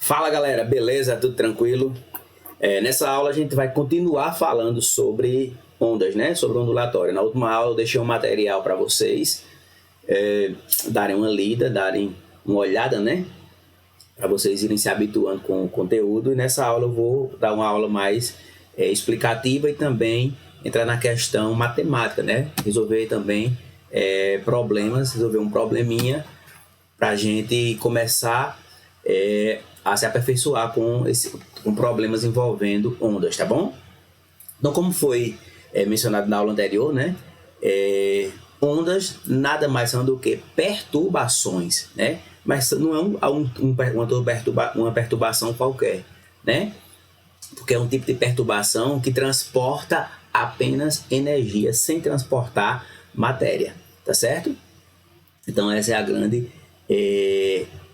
Fala galera, beleza? Tudo tranquilo? Nessa aula a gente vai continuar falando sobre ondas, né? Sobre ondulatório. Na última aula eu deixei um material para vocês darem uma lida, darem uma olhada, né? Para vocês irem se habituando com o conteúdo. E nessa aula eu vou dar uma aula mais explicativa e também entrar na questão matemática, né? Resolver também problemas, resolver um probleminha para a gente começar a se aperfeiçoar com problemas envolvendo ondas, tá bom? Então, como foi mencionado na aula anterior, né? Ondas nada mais são do que perturbações, né? Mas não é uma perturbação qualquer, né? Porque é um tipo de perturbação que transporta apenas energia, sem transportar matéria, tá certo? Então, essa é a grande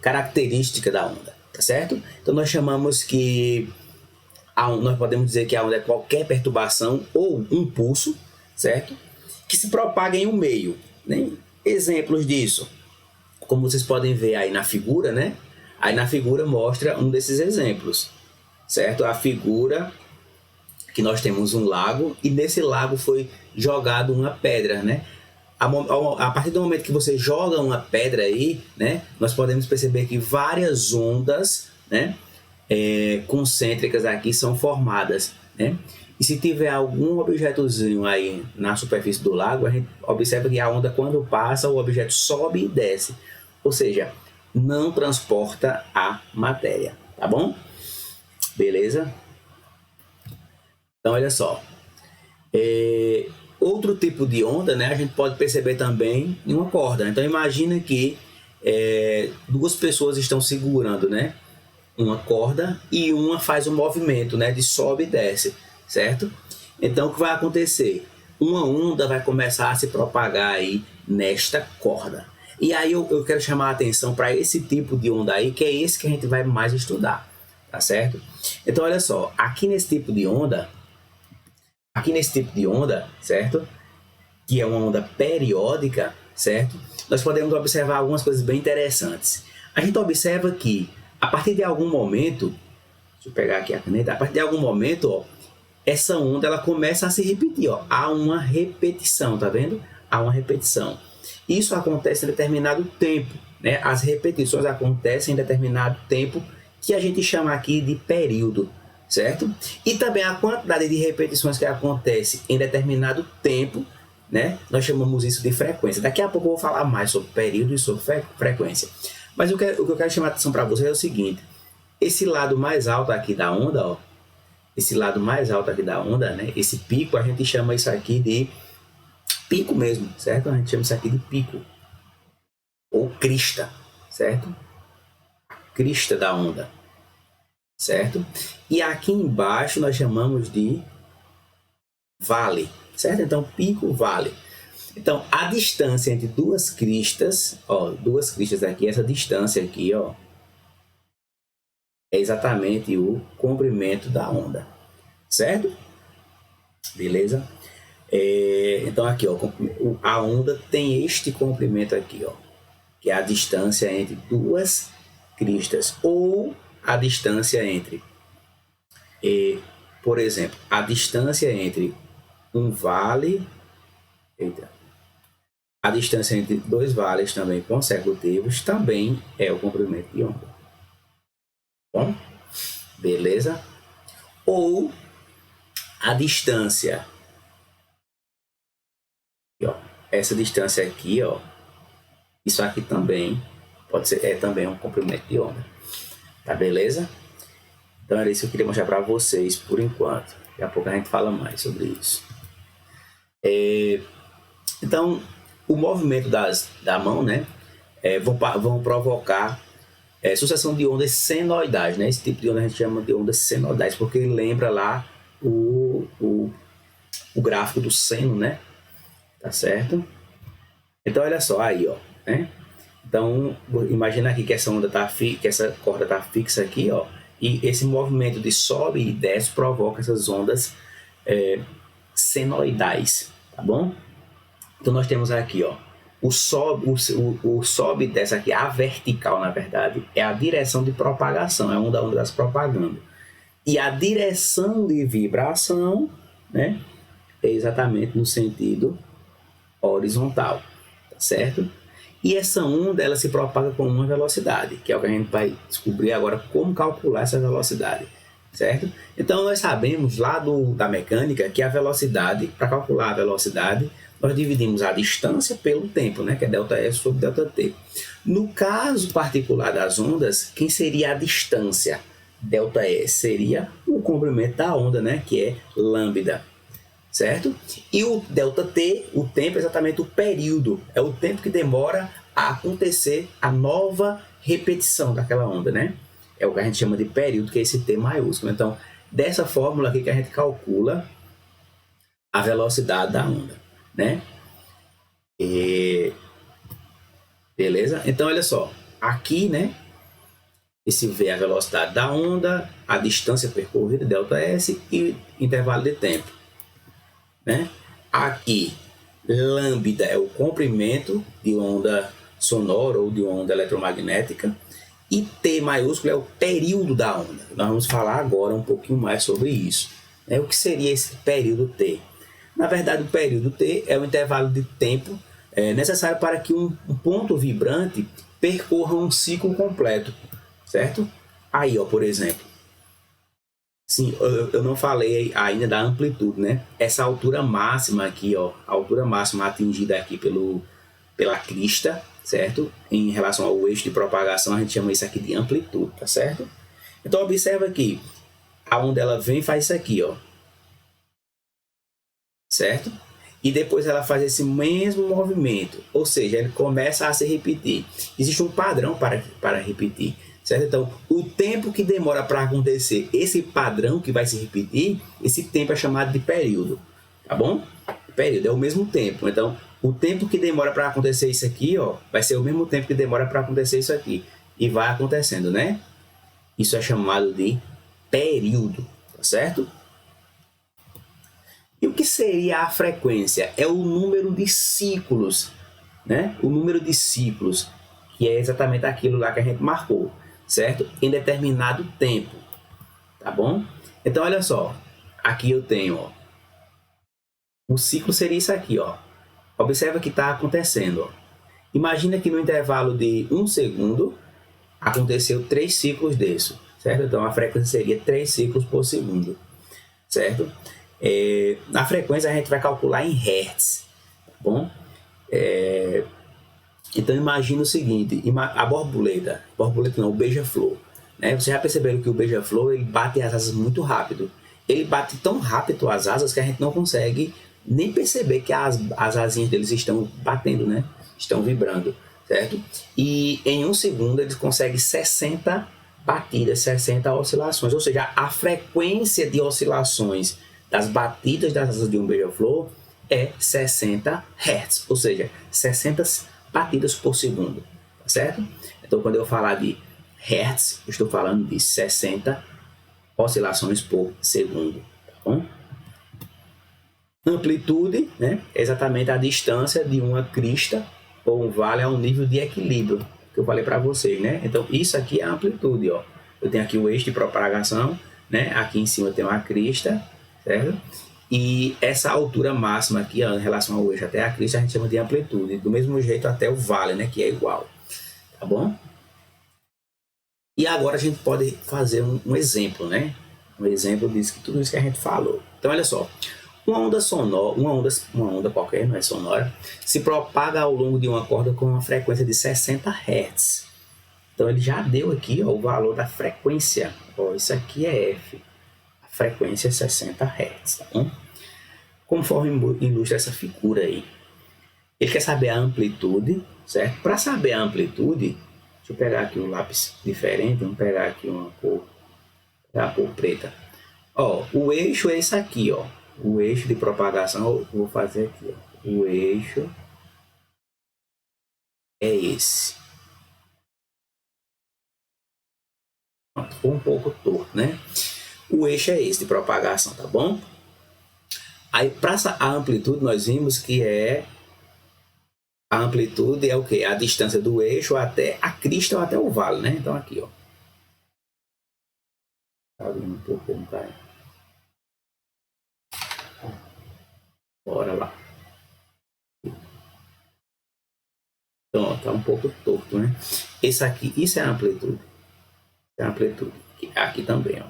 característica da onda, tá certo? Então, nós chamamos que nós podemos dizer que a onda é qualquer perturbação ou impulso, certo? Que se propaga em um meio, né? Exemplos disso, como vocês podem ver aí na figura, né? Aí na figura mostra um desses exemplos, certo? A figura que nós temos um lago e nesse lago foi jogado uma pedra, né? A partir do momento que você joga uma pedra aí, né, nós podemos perceber que várias ondas, né, concêntricas aqui são formadas, né? E se tiver algum objetozinho aí na superfície do lago, a gente observa que a onda, quando passa, o objeto sobe e desce, ou seja, não transporta a matéria, tá bom? Beleza? Então, olha só. Outro tipo de onda, né, a gente pode perceber também em uma corda. Então, imagina que duas pessoas estão segurando, né, uma corda e uma faz um movimento, né, de sobe e desce, certo? Então, o que vai acontecer? Uma onda vai começar a se propagar aí nesta corda. E aí eu quero chamar a atenção para esse tipo de onda aí, que é esse que a gente vai mais estudar, tá certo? Então, olha só, aqui nesse tipo de onda, certo? Que é uma onda periódica, certo? Nós podemos observar algumas coisas bem interessantes. A gente observa que, a partir de algum momento, deixa eu pegar aqui a caneta, a partir de algum momento, ó, essa onda ela começa a se repetir, ó. Há uma repetição, tá vendo? Há uma repetição. Isso acontece em determinado tempo, né? As repetições acontecem em determinado tempo, que a gente chama aqui de período, certo? E também a quantidade de repetições que acontece em determinado tempo, né? Nós chamamos isso de frequência. Daqui a pouco eu vou falar mais sobre período e sobre frequência. Mas o que eu quero chamar a atenção para vocês é o seguinte: esse lado mais alto aqui da onda, ó, esse lado mais alto aqui da onda, né? Esse pico, a gente chama isso aqui de pico mesmo, certo? A gente chama isso aqui de pico ou crista, certo? Crista da onda, certo? E aqui embaixo nós chamamos de vale, certo? Então, pico, vale. Então, a distância entre duas cristas, ó, duas cristas aqui, essa distância aqui, ó, é exatamente o comprimento da onda, certo? Beleza? Então, aqui, ó, a onda tem este comprimento aqui, ó, que é a distância entre duas cristas, ou a distância entre, por exemplo, a distância entre um vale, a distância entre dois vales também consecutivos também é o comprimento de onda. Bom, beleza? Ou a distância, ó, essa distância aqui, ó, isso aqui também pode ser, também um comprimento de onda. Tá beleza? Então era isso que eu queria mostrar para vocês por enquanto. Daqui a pouco a gente fala mais sobre isso. Então, o movimento da mão, né, vão provocar sucessão de ondas senoidais, né? Esse tipo de onda a gente chama de ondas senoidais, porque lembra lá o gráfico do seno, né? Tá certo? Então, olha só, aí, ó, né? Então, imagina aqui que essa onda que essa corda tá fixa aqui, ó, e esse movimento de sobe e desce provoca essas ondas senoidais, tá bom? Então, nós temos aqui, ó, o sobe dessa aqui, a vertical, na verdade, é a direção de propagação, é onde a onda está se propagando. E a direção de vibração, né, é exatamente no sentido horizontal, tá certo? E essa onda, ela se propaga com uma velocidade, que é o que a gente vai descobrir agora como calcular essa velocidade, certo? Então, nós sabemos lá da mecânica que a velocidade, para calcular a velocidade, nós dividimos a distância pelo tempo, né, que é ΔS sobre ΔT. No caso particular das ondas, quem seria a distância? ΔS seria o comprimento da onda, né, que é lambda, certo? E o ΔT, o tempo, é exatamente o período, é o tempo que demora a acontecer a nova repetição daquela onda, né? É o que a gente chama de período, que é esse T maiúsculo. Então, dessa fórmula aqui que a gente calcula a velocidade da onda, né? Beleza? Então, olha só, aqui, né? Esse V é a velocidade da onda, a distância percorrida, ΔS, e intervalo de tempo, né? Aqui, lambda é o comprimento de onda sonora ou de onda eletromagnética, e T maiúsculo é o período da onda. Nós vamos falar agora um pouquinho mais sobre isso. O que seria esse período T? Na verdade, o período T é o intervalo de tempo necessário para que um ponto vibrante percorra um ciclo completo, certo? Aí, ó, por exemplo, sim, eu não falei ainda da amplitude, né? Essa altura máxima aqui, ó, a altura máxima atingida aqui pela crista, certo? Em relação ao eixo de propagação, a gente chama isso aqui de amplitude, tá certo? Então, observa aqui, aonde ela vem faz isso aqui, ó, certo? E depois ela faz esse mesmo movimento, ou seja, ele começa a se repetir. Existe um padrão para repetir, certo? Então, o tempo que demora para acontecer esse padrão que vai se repetir, esse tempo é chamado de período, tá bom? Período é o mesmo tempo. Então, o tempo que demora para acontecer isso aqui, ó, vai ser o mesmo tempo que demora para acontecer isso aqui. E vai acontecendo, né? Isso é chamado de período, tá certo? E o que seria a frequência? É o número de ciclos, né? O número de ciclos, que é exatamente aquilo lá que a gente marcou, certo? Em determinado tempo, tá bom? Então, olha só, aqui eu tenho, ó, o ciclo seria isso aqui, ó. Observa que está acontecendo, ó. Imagina que no intervalo de 1 segundo aconteceu 3 ciclos disso, certo? Então, a frequência seria 3 ciclos por segundo, certo? Na frequência a gente vai calcular em Hertz, tá bom? Então imagina o seguinte, a borboleta não, o beija-flor, né? Você já perceberam que o beija-flor ele bate as asas muito rápido, ele bate tão rápido as asas que a gente não consegue nem perceber que as asinhas deles estão batendo, né? Estão vibrando, certo? E em 1 segundo eles conseguem 60 batidas, 60 oscilações, ou seja, a frequência de oscilações das batidas das asas de um beija-flor é 60 Hz, ou seja, 60 batidas por segundo, tá certo? Então, quando eu falar de Hertz, eu estou falando de 60 oscilações por segundo, tá bom? Amplitude, né, é exatamente a distância de uma crista ou um vale a um nível de equilíbrio, que eu falei para vocês, né? Então, isso aqui é a amplitude, ó. Eu tenho aqui o eixo de propagação, né? Aqui em cima eu tenho a crista, certo? E essa altura máxima aqui, ó, em relação ao eixo até a crista, a gente chama de amplitude. Do mesmo jeito até o vale, né? Que é igual, tá bom? E agora a gente pode fazer um exemplo, né? Um exemplo disso, tudo isso que a gente falou. Então, olha só. Uma onda sonora, uma onda qualquer, não é sonora, se propaga ao longo de uma corda com uma frequência de 60 Hz. Então ele já deu aqui, ó, o valor da frequência. Ó, isso aqui é F. A frequência é 60 Hz, tá bom? Conforme ilustra essa figura aí. Ele quer saber a amplitude, certo? Para saber a amplitude, deixa eu pegar aqui um lápis diferente, vamos pegar aqui uma cor, a cor preta. Ó, o eixo é esse aqui, ó. O eixo de propagação, eu vou fazer aqui, ó. O eixo é esse. Ficou um pouco torto, né? O eixo é esse de propagação, tá bom? Aí, para a amplitude, nós vimos que é A amplitude é o quê? A distância do eixo até a crista ou até o vale, né? Então aqui, ó. Tá abrindo um pouco, não cai. Bora lá. Então, ó, tá um pouco torto, né? Esse aqui, isso é a amplitude. Isso é a amplitude. Aqui também, ó.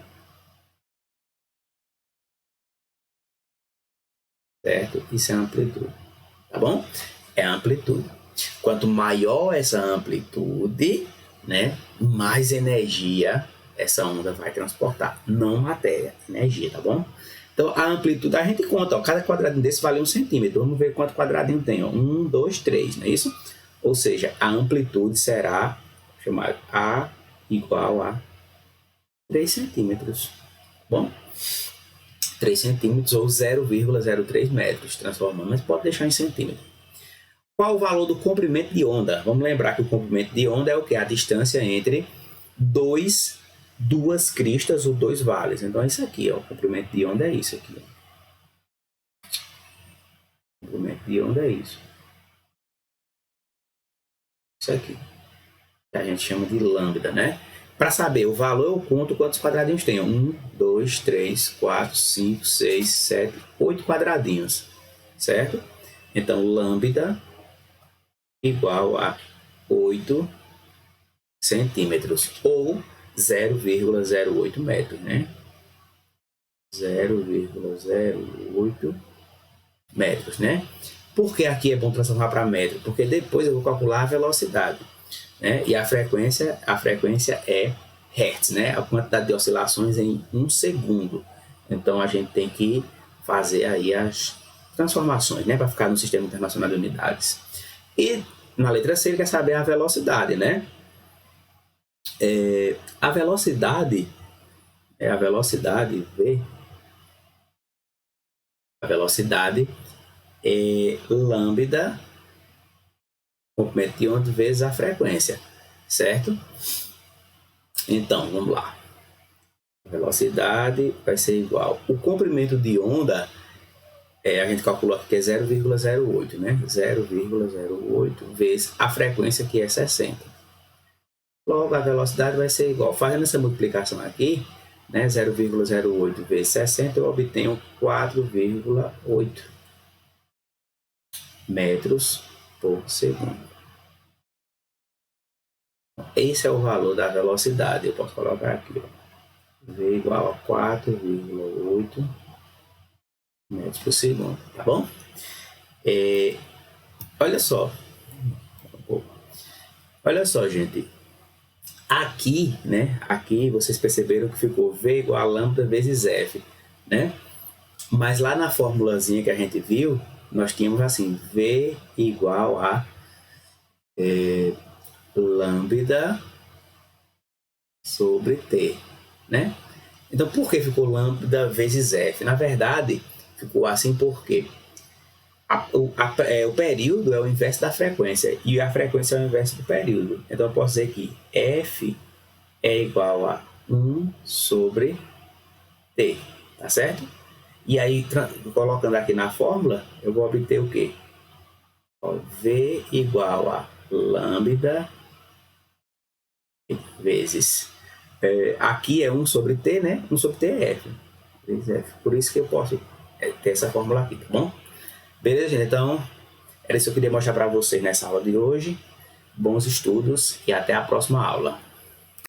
Certo? Isso é a amplitude. Tá bom? É a amplitude. Quanto maior essa amplitude, né, mais energia essa onda vai transportar. Não matéria, energia, tá bom? Então, a amplitude, a gente conta, ó, cada quadradinho desse vale 1 centímetro. Vamos ver quanto quadradinho tem. Ó. 1, 2, 3, não é isso? Ou seja, a amplitude será chamada A igual a 3 centímetros. Bom? 3 centímetros ou 0,03 metros, transformando, mas pode deixar em centímetro. Qual o valor do comprimento de onda? Vamos lembrar que o comprimento de onda é o que? A distância entre duas cristas ou dois vales. Então é isso aqui, ó. O comprimento de onda é isso aqui. Ó. O comprimento de onda é isso. Isso aqui. Que a gente chama de lambda, né? Para saber o valor, eu conto quantos quadradinhos tem. 1, 2, 3, 4, 5, 6, 7, 8 quadradinhos. Certo? Então, lambda igual a 8 centímetros ou 0,08 metros, né? 0,08 metros, né? Por que aqui é bom transformar para metro? Porque depois eu vou calcular a velocidade, né? E a frequência é hertz, né? A quantidade de oscilações em 1 segundo. Então a gente tem que fazer aí as transformações, né? Para ficar no Sistema Internacional de Unidades. E na letra C ele quer saber a velocidade, né? A velocidade é a velocidade V. A velocidade é lambda comprimento de onda vezes a frequência, certo? Então, vamos lá. A velocidade vai ser igual. O comprimento de onda, a gente calculou aqui que é 0,08, né? 0,08 vezes a frequência, que é 60. Logo, a velocidade vai ser igual. Fazendo essa multiplicação aqui, né? 0,08 vezes 60, eu obtenho 4,8 metros por segundo. Esse é o valor da velocidade. Eu posso colocar aqui, ó. V igual a 4,8 metros por segundo, tá bom? Olha só. Olha só, gente. Aqui, né? Aqui vocês perceberam que ficou V igual a lambda vezes F, né? Mas lá na formulazinha que a gente viu, nós tínhamos assim, V igual a lambda sobre T, né? Então, por que ficou lambda vezes F? Na verdade, ficou assim porque o período é o inverso da frequência e a frequência é o inverso do período. Então, eu posso dizer que F é igual a 1 sobre T, tá certo? E aí, colocando aqui na fórmula, eu vou obter o quê? V igual a lambda vezes... aqui é 1 sobre T, né? 1 sobre T é F. Por isso que eu posso ter essa fórmula aqui, tá bom? Beleza, gente? Então, era isso que eu queria mostrar para vocês nessa aula de hoje. Bons estudos e até a próxima aula.